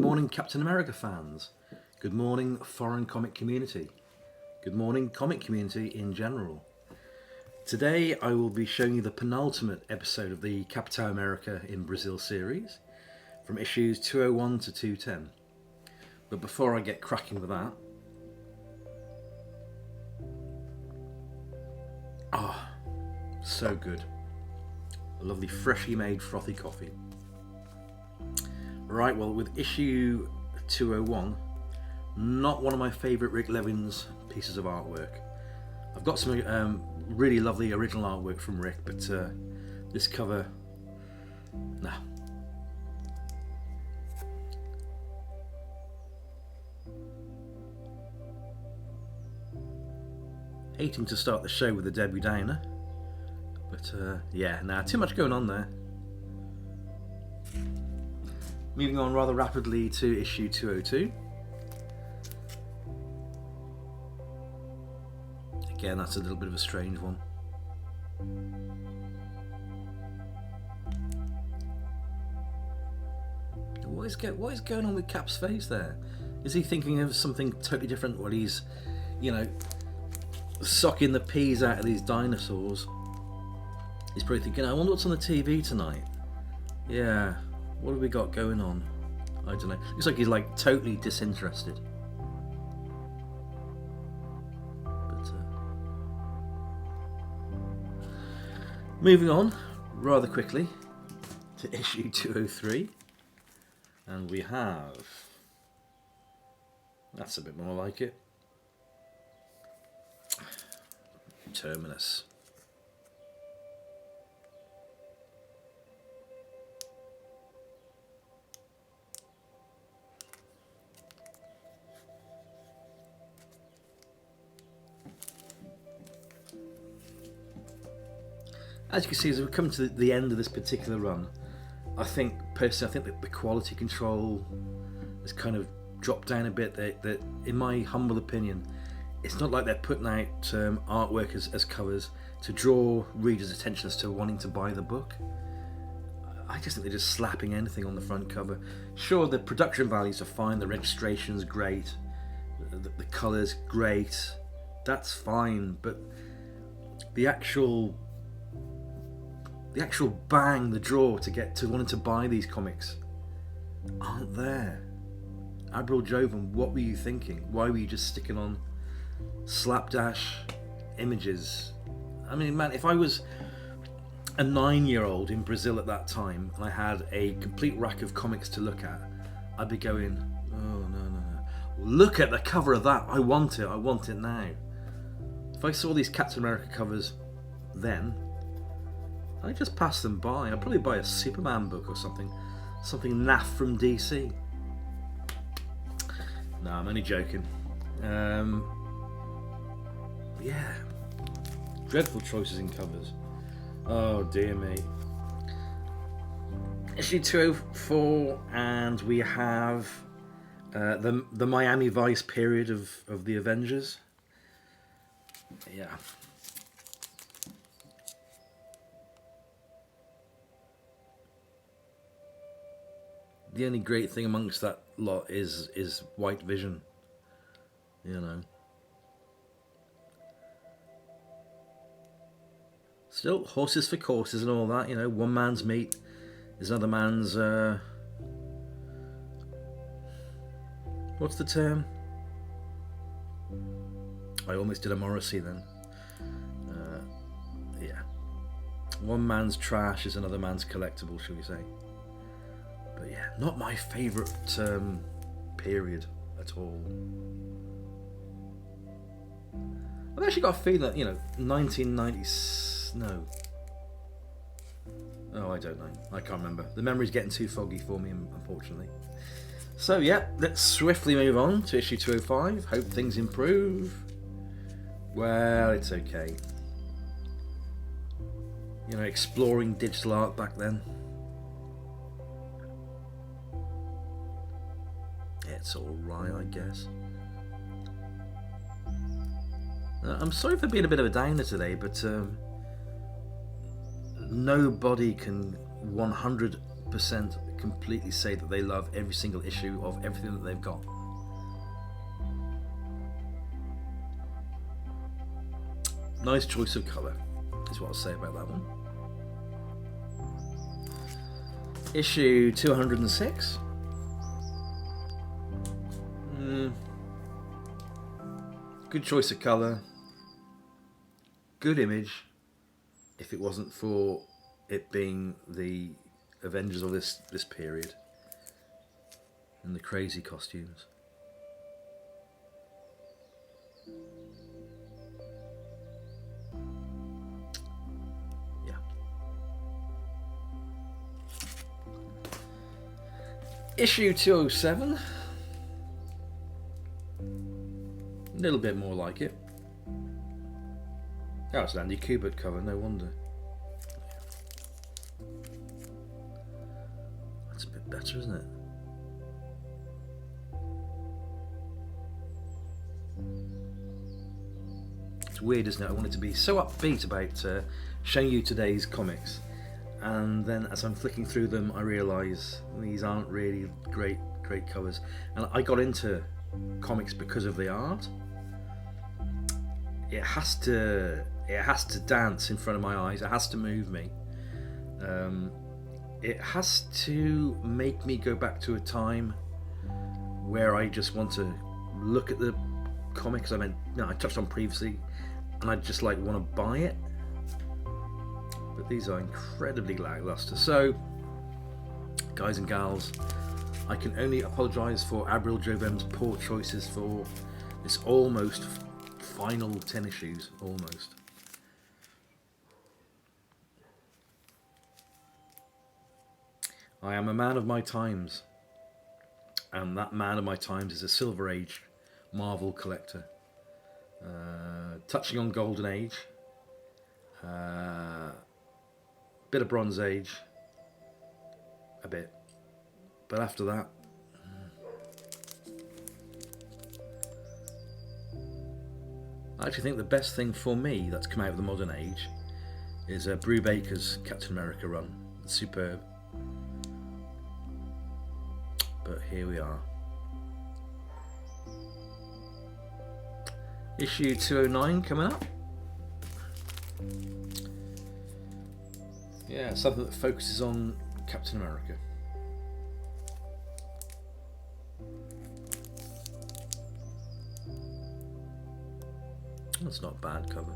morning, Captain America fans. Good morning, foreign comic community. Good morning, comic community in general. Today I will be showing you the penultimate episode of the Capitao America in Brazil series, from issues 201 to 210. But before I get cracking with that, so good. A lovely freshly made frothy coffee. Right, well, with issue 201, not one of my favourite Rick Levin's pieces of artwork. I've got some really lovely original artwork from Rick, but this cover, nah. Hating to start the show with a Debbie Downer, but yeah, nah, too much going on there. Moving on rather rapidly to issue 202. Again, that's a little bit of a strange one. What is going on with Cap's face there? Is he thinking of something totally different while he's, you know, sucking the peas out of these dinosaurs? He's probably thinking, I wonder what's on the TV tonight. Yeah, what have we got going on? I don't know. Looks like he's like totally disinterested. But moving on rather quickly to issue 203, and we have, that's a bit more like it, Terminus. As you can see, as we've come to the end of this particular run, I think personally, that the quality control has kind of dropped down a bit. That, in my humble opinion, it's not like they're putting out artwork as covers to draw readers' attention as to wanting to buy the book. I just think they're just slapping anything on the front cover. Sure, the production values are fine, the registration's great, the colour's great, that's fine, but the actual bang, the draw to get to wanting to buy these comics aren't there. Abril Jovan, what were you thinking? Why were you just sticking on slapdash images? I mean, man, if I was a 9-year-old in Brazil at that time and I had a complete rack of comics to look at, I'd be going, oh no. Look at the cover of that, I want it now. If I saw these Captain America covers then, I'd just pass them by. I'd probably buy a Superman book or something naff from DC. No, I'm only joking. Yeah, dreadful choices in covers. Oh dear me. Issue 204, and we have the Miami Vice period of the Avengers. Yeah. The only great thing amongst that lot is White Vision, you know. Still, horses for courses and all that, you know. One man's meat is another man's, what's the term? I almost did a Morrissey then. Yeah. One man's trash is another man's collectible, shall we say. But yeah, not my favourite period at all. I've actually got a feeling that, you know, 1990s... No. Oh, I don't know. I can't remember. The memory's getting too foggy for me, unfortunately. So yeah, let's swiftly move on to issue 205. Hope things improve. Well, it's okay. You know, exploring digital art back then. It's alright, I guess. I'm sorry for being a bit of a downer today, but nobody can 100 100% completely say that they love every single issue of everything that they've got. Nice choice of colour, is what I'll say about that one. Issue 206. Good choice of colour. Good image. If it wasn't for it being the Avengers of this period and the crazy costumes. Yeah. Issue 207. A little bit more like it. Oh, it's an Andy Kubert cover, no wonder. That's a bit better, isn't it? It's weird, isn't it? I wanted to be so upbeat about showing you today's comics, and then as I'm flicking through them, I realise these aren't really great covers. And I got into comics because of the art. It has to dance in front of my eyes. It has to move me. It has to make me go back to a time where I just want to look at the comics I touched on previously, and I just want to buy it. But these are incredibly lackluster. So, guys and gals, I can only apologise for Abril Jovem's poor choices for this almost final 10 issues, almost. I am a man of my times, and that man of my times is a Silver Age Marvel collector, touching on Golden Age, bit of Bronze Age, a bit, but after that, I actually think the best thing for me that's come out of the modern age is Brubaker's Captain America run. It's superb. But here we are. Issue 209 coming up. Yeah, something that focuses on Captain America. That's not a bad cover.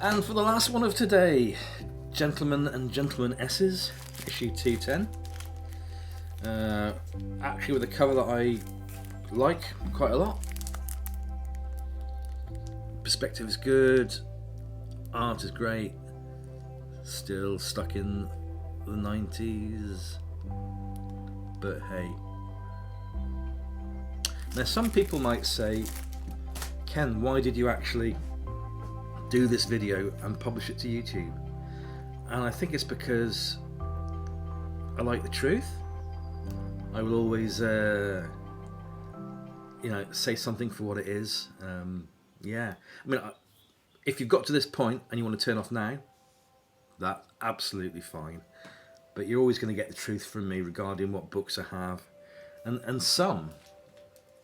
And for the last one of today, Gentlemen and Gentlemen S's, issue 210. Actually with a cover that I like quite a lot. Perspective is good, art is great, still stuck in the 90s. But hey. Now some people might say, Ken, why did you actually do this video and publish it to YouTube? And I think it's because I like the truth. I will always say something for what it is. Yeah, I mean, if you've got to this point and you want to turn off now, that's absolutely fine. But you're always going to get the truth from me regarding what books I have. And some,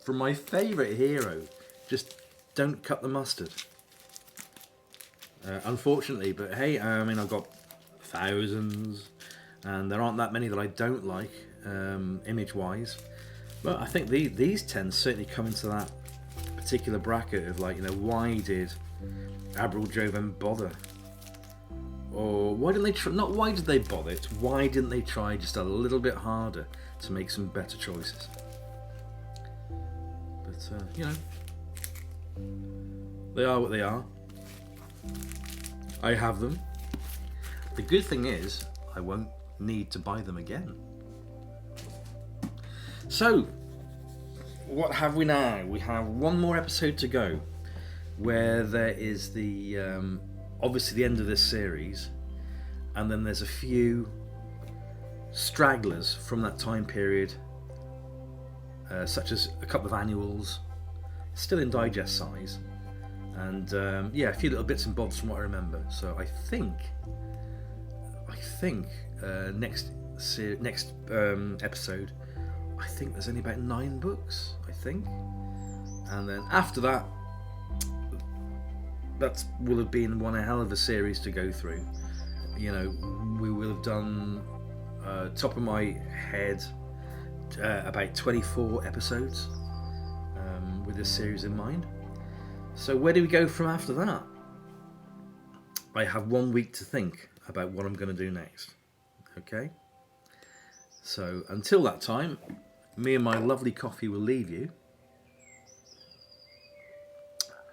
from my favourite hero, just don't cut the mustard. Unfortunately, but hey, I mean, I've got thousands, and there aren't that many that I don't like, image-wise. But I think these 10 certainly come into that particular bracket of why did Abril Jovem bother? Or why didn't they try, not why did they bother, it's why didn't they try just a little bit harder to make some better choices? But, they are what they are. I have them. The good thing is, I won't need to buy them again. So, what have we now? We have one more episode to go, where there is the obviously the end of this series, and then there's a few stragglers from that time period, such as a couple of annuals, still in digest size, And yeah, a few little bits and bobs from what I remember. So I think next episode, I think there's only about 9 books, I think. And then after that, that will have been one hell of a series to go through. You know, we will have done, top of my head, about 24 episodes with this series in mind. So where do we go from after that? I have 1 week to think about what I'm going to do next. Okay? So until that time, me and my lovely coffee will leave you,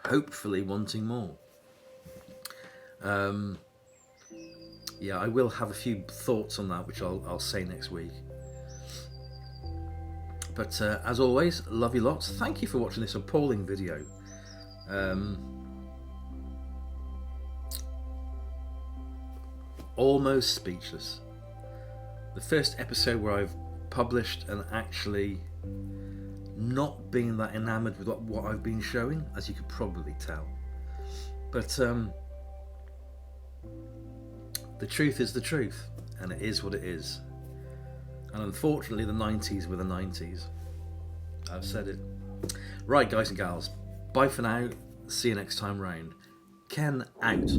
hopefully wanting more. Yeah, I will have a few thoughts on that, which I'll say next week. But as always, love you lots. Thank you for watching this appalling video. Almost speechless. The first episode where I've published and actually not been that enamoured with what I've been showing, as you could probably tell. But the truth is the truth, and it is what it is. And unfortunately, the 90s were the 90s. I've said it. Right, guys and gals, bye for now. See you next time round. Ken out.